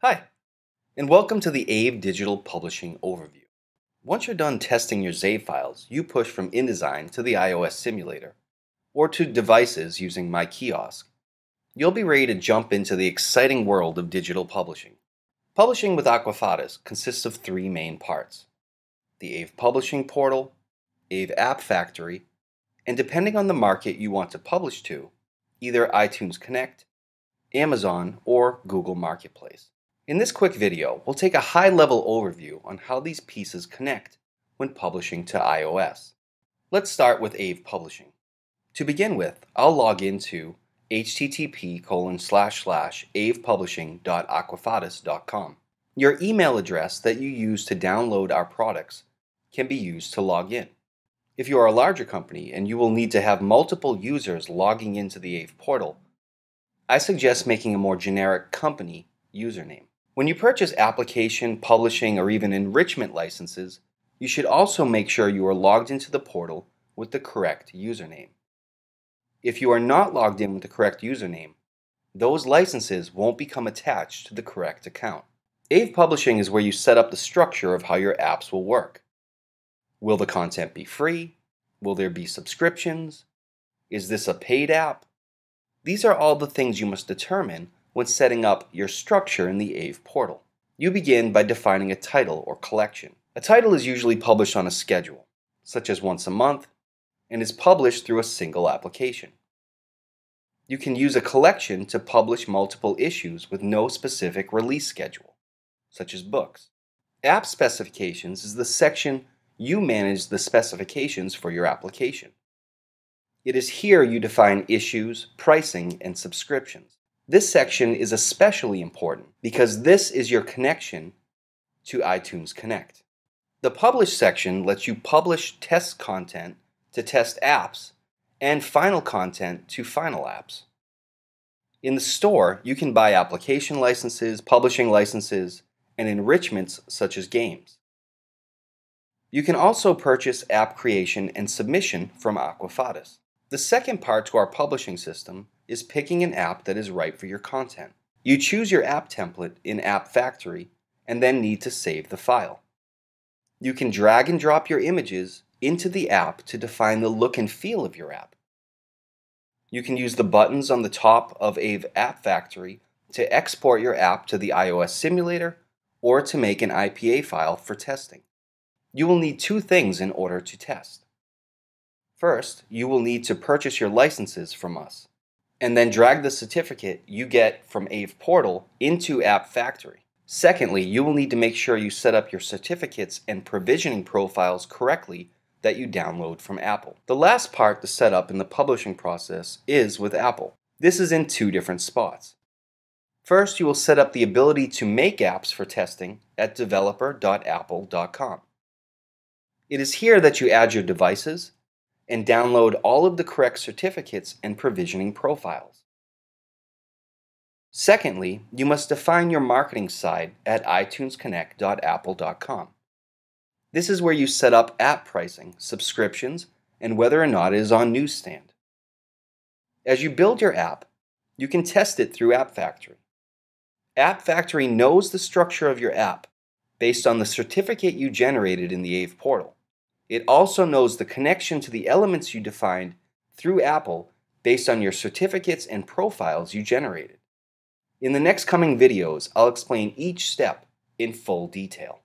Hi, and welcome to the Zave Digital Publishing Overview. Once you're done testing your Zave files, you push from InDesign to the iOS simulator, or to devices using My Kiosk. You'll be ready to jump into the exciting world of digital publishing. Publishing with Aquafadas consists of three main parts: the Zave Publishing Portal, Zave App Factory, and depending on the market you want to publish to, either iTunes Connect, Amazon, or Google Marketplace. In this quick video, we'll take a high-level overview on how these pieces connect when publishing to iOS. Let's start with Zave Publishing. To begin with, I'll log into http://zavepublishing.aquafadas.com. Your email address that you use to download our products can be used to log in. If you are a larger company and you will need to have multiple users logging into the Zave portal, I suggest making a more generic company username. When you purchase application, publishing, or even enrichment licenses, you should also make sure you are logged into the portal with the correct username. If you are not logged in with the correct username, those licenses won't become attached to the correct account. Zave Publishing is where you set up the structure of how your apps will work. Will the content be free? Will there be subscriptions? Is this a paid app? These are all the things you must determine when setting up your structure in the Zave portal. You begin by defining a title or collection. A title is usually published on a schedule, such as once a month, and is published through a single application. You can use a collection to publish multiple issues with no specific release schedule, such as books. App Specifications is the section you manage the specifications for your application. It is here you define issues, pricing, and subscriptions. This section is especially important because this is your connection to iTunes Connect. The Publish section lets you publish test content to test apps and final content to final apps. In the store, you can buy application licenses, publishing licenses, and enrichments such as games. You can also purchase app creation and submission from Aquafadas. The second part to our publishing system is picking an app that is right for your content. You choose your app template in App Factory and then need to save the file. You can drag and drop your images into the app to define the look and feel of your app. You can use the buttons on the top of Zave App Factory to export your app to the iOS simulator or to make an IPA file for testing. You will need two things in order to test. First, you will need to purchase your licenses from us, and then drag the certificate you get from Zave Portal into App Factory. Secondly, you will need to make sure you set up your certificates and provisioning profiles correctly that you download from Apple. The last part to set up in the publishing process is with Apple. This is in two different spots. First, you will set up the ability to make apps for testing at developer.apple.com. It is here that you add your devices and download all of the correct certificates and provisioning profiles. Secondly, you must define your marketing side at itunesconnect.apple.com. This is where you set up app pricing, subscriptions, and whether or not it is on Newsstand. As you build your app, you can test it through App Factory. App Factory knows the structure of your app based on the certificate you generated in the Zave portal. It also knows the connection to the elements you defined through Apple based on your certificates and profiles you generated. In the next coming videos, I'll explain each step in full detail.